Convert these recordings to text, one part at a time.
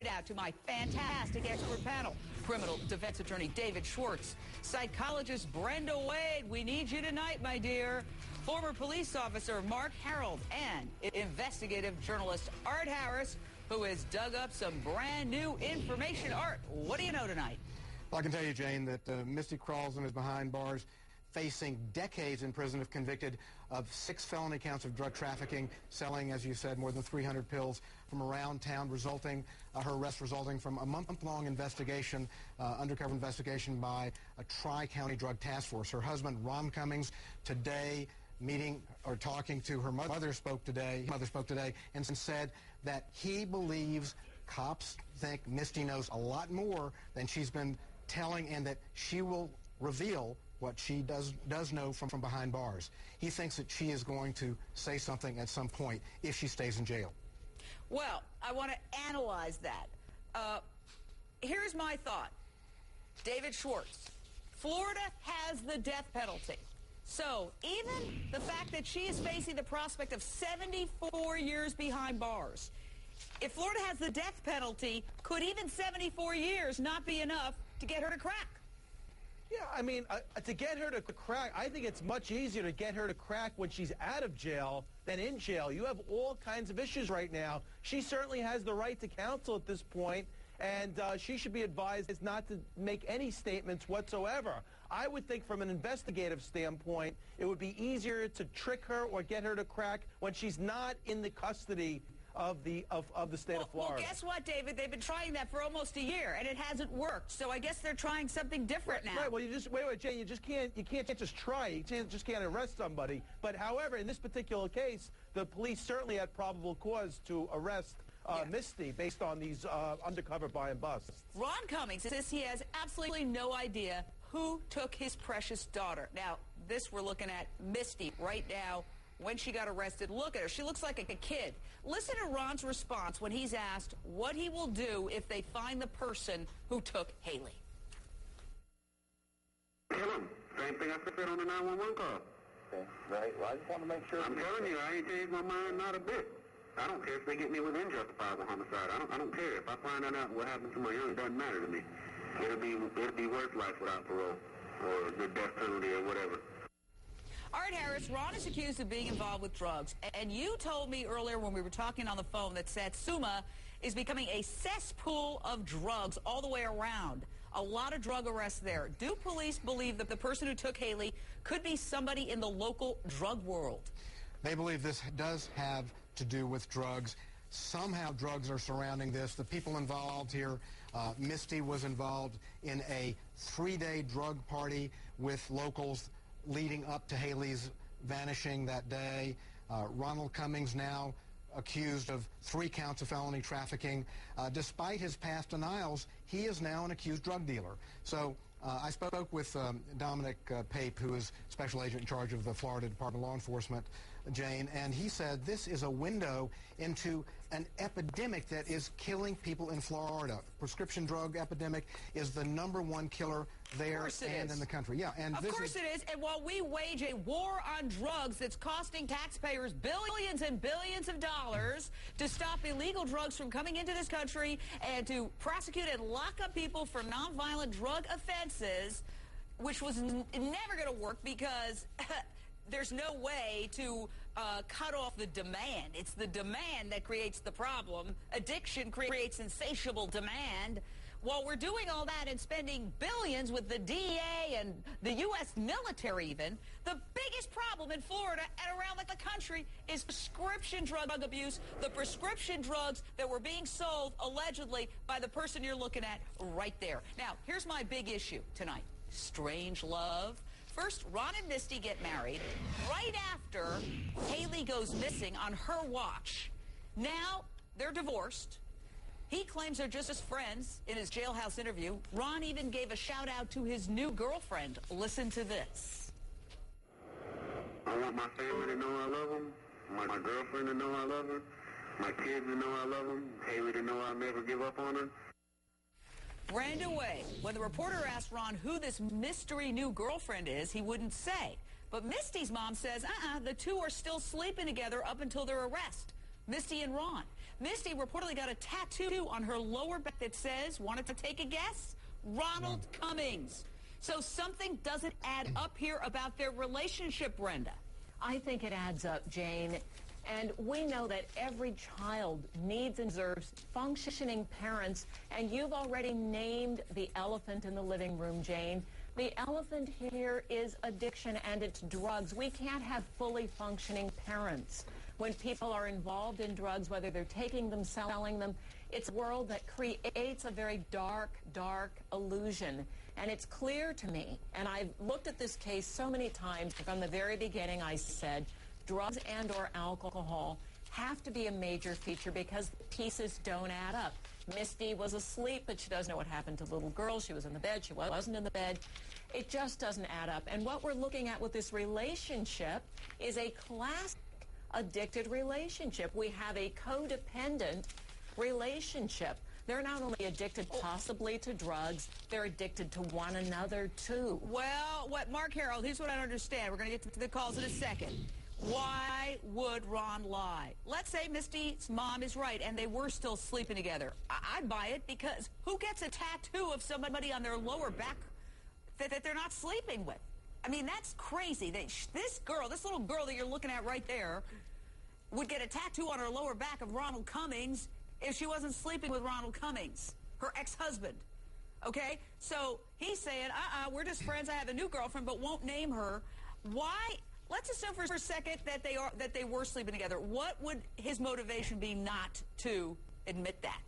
out to my fantastic expert panel. Criminal defense attorney David Schwartz, psychologist Brenda Wade, we need you tonight, my dear. Former police officer Marc Harrold, and investigative journalist Art Harris, who has dug up some brand new information. Art, what do you know tonight? Well, I can tell you, Jane, that Misty Croslin is behind bars, facing decades in prison if convicted of 6 felony counts of drug trafficking, selling, as you said, more than 300 pills from around town, her arrest resulting from a month-long investigation, undercover investigation by a Tri-County Drug Task Force. Her husband, Ron Cummings, today talking to her mother spoke today and said that he believes cops think Misty knows a lot more than she's been telling, and that she will reveal what she does know from behind bars. He thinks that she is going to say something at some point if she stays in jail. Well, I want to analyze that. Here's my thought. David Schwartz, Florida has the death penalty. So even the fact that she is facing the prospect of 74 years behind bars, if Florida has the death penalty, could even 74 years not be enough to get her to crack? Yeah, I mean, to get her to crack, I think it's much easier to get her to crack when she's out of jail than in jail. You have all kinds of issues right now. She certainly has the right to counsel at this point, and she should be advised not to make any statements whatsoever. I would think from an investigative standpoint, it would be easier to trick her or get her to crack when she's not in the custody of the state of Florida. Well, guess what, David? They've been trying that for almost a year, and it hasn't worked. So I guess they're trying something different now. Right. Well, wait, Jane. You can't just try. You just can't arrest somebody. But however, in this particular case, the police certainly had probable cause to arrest Misty based on these undercover buy and busts. Ron Cummings says he has absolutely no idea who took his precious daughter. Now, this we're looking at Misty right now. When she got arrested, look at her. She looks like a kid. Listen to Ron's response when he's asked what he will do if they find the person who took Haley. Same thing I said on the 911 call. Okay, right. Well, I just want to make sure. I'm telling you, I ain't changed my mind not a bit. I don't care if they get me with unjustifiable homicide. I don't care. If I find out what happened to my young, it doesn't matter to me. It'll be worth life without parole or the death penalty or whatever. Art Harris, Ron is accused of being involved with drugs. And you told me earlier when we were talking on the phone that Satsuma is becoming a cesspool of drugs all the way around. A lot of drug arrests there. Do police believe that the person who took Haley could be somebody in the local drug world? They believe this does have to do with drugs. Somehow drugs are surrounding this. The people involved here, Misty was involved in a 3-day drug party with locals leading up to Haley's vanishing that day. Ronald Cummings now accused of 3 counts of felony trafficking. Despite his past denials, he is now an accused drug dealer. So I spoke with Dominic Pape, who is special agent in charge of the Florida Department of Law Enforcement, Jane, and he said this is a window into an epidemic that is killing people in Florida. Prescription drug epidemic is the #1 killer there and in the country. Yeah, and of course it is. And while we wage a war on drugs that's costing taxpayers billions and billions of dollars to stop illegal drugs from coming into this country and to prosecute and lock up people for nonviolent drug offenses, which was never going to work because there's no way to cut off the demand. It's the demand that creates the problem. Addiction creates insatiable demand. While we're doing all that and spending billions with the DEA and the U.S. military even, the biggest problem in Florida and around the country is prescription drug abuse, the prescription drugs that were being sold allegedly by the person you're looking at right there. Now, here's my big issue tonight. Strange love. First, Ron and Misty get married. Right after, Haley goes missing on her watch. Now, they're divorced. He claims they're just as friends in his jailhouse interview. Ron even gave a shout-out to his new girlfriend. Listen to this. I want my family to know I love them, my girlfriend to know I love her, my kids to know I love them, Haley to know I'll never give up on her. Brenda Wade, when the reporter asked Ron who this mystery new girlfriend is, he wouldn't say. But Misty's mom says, the two are still sleeping together up until their arrest. Misty and Ron. Misty reportedly got a tattoo on her lower back that says, wanted to take a guess? Ronald Cummings. So something doesn't add up here about their relationship, Brenda. I think it adds up, Jane. And we know that every child needs and deserves functioning parents. And you've already named the elephant in the living room, Jane. The elephant here is addiction and it's drugs. We can't have fully functioning parents. When people are involved in drugs, whether they're taking them, selling them, it's a world that creates a very dark, dark illusion. And it's clear to me, and I've looked at this case so many times, from the very beginning I said, drugs and or alcohol have to be a major feature because the pieces don't add up. Misty was asleep, but she doesn't know what happened to the little girl. She was in the bed. She wasn't in the bed. It just doesn't add up. And what we're looking at with this relationship is a classic addicted relationship. We have a codependent relationship. They're not only addicted possibly to drugs, they're addicted to one another, too. Well, Marc Harrold, here's what I don't understand. We're going to get to the calls in a second. Why would Ron lie? Let's say Misty's mom is right and they were still sleeping together. I'd buy it, because who gets a tattoo of somebody on their lower back that they're not sleeping with? I mean, that's crazy. This little girl that you're looking at right there would get a tattoo on her lower back of Ronald Cummings if she wasn't sleeping with Ronald Cummings, her ex-husband. Okay? So he's saying, we're just friends. I have a new girlfriend, but won't name her. Why? Let's assume for a second that they were sleeping together. What would his motivation be not to admit that?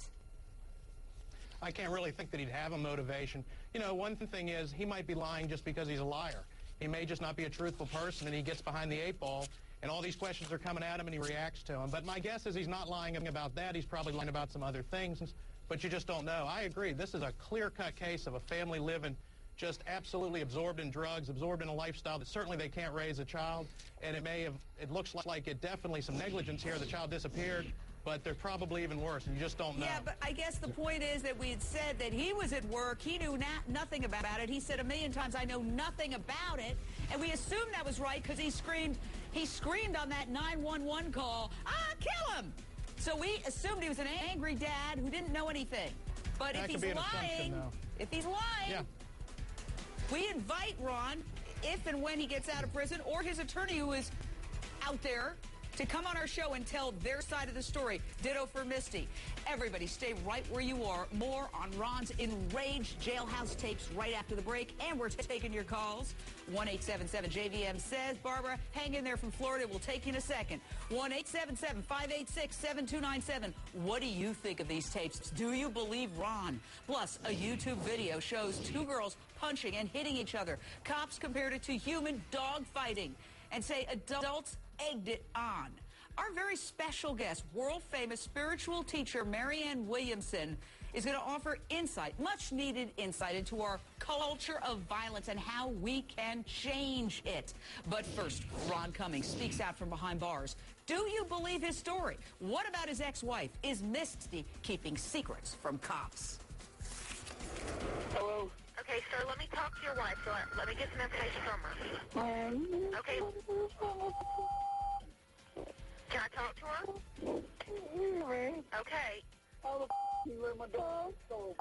I can't really think that he'd have a motivation. You know, one thing is, he might be lying just because he's a liar. He may just not be a truthful person, and he gets behind the 8 ball, and all these questions are coming at him, and he reacts to them. But my guess is he's not lying about that. He's probably lying about some other things, but you just don't know. I agree. This is a clear-cut case of a family living just absolutely absorbed in drugs, absorbed in a lifestyle that certainly they can't raise a child, and it looks like it definitely some negligence here. The child disappeared, but they're probably even worse, and you just don't know. Yeah, but I guess the point is that we had said that he was at work. He knew nothing about it. He said a million times, I know nothing about it. And we assumed that was right because he screamed on that 911 call, kill him! So we assumed he was an angry dad who didn't know anything. But if he's lying, yeah. We invite Ron, if and when he gets out of prison, or his attorney who is out there, to come on our show and tell their side of the story. Ditto for Misty. Everybody stay right where you are. More on Ron's enraged jailhouse tapes right after the break. And we're taking your calls. 1-877-JVM says. Barbara, hang in there from Florida. We'll take you in a second. 1-877-586-7297. What do you think of these tapes? Do you believe Ron? Plus, a YouTube video shows 2 girls punching and hitting each other. Cops compared it to human dog fighting and say adults egged it on. Our very special guest, world-famous spiritual teacher Marianne Williamson, is going to offer insight, much-needed insight into our culture of violence and how we can change it. But first, Ron Cummings speaks out from behind bars. Do you believe his story? What about his ex-wife? Is Misty keeping secrets from cops? Hello? Okay, sir, let me talk to your wife. So let me get some information from her. Okay. Can I talk to her? Okay. How the you let my dog go?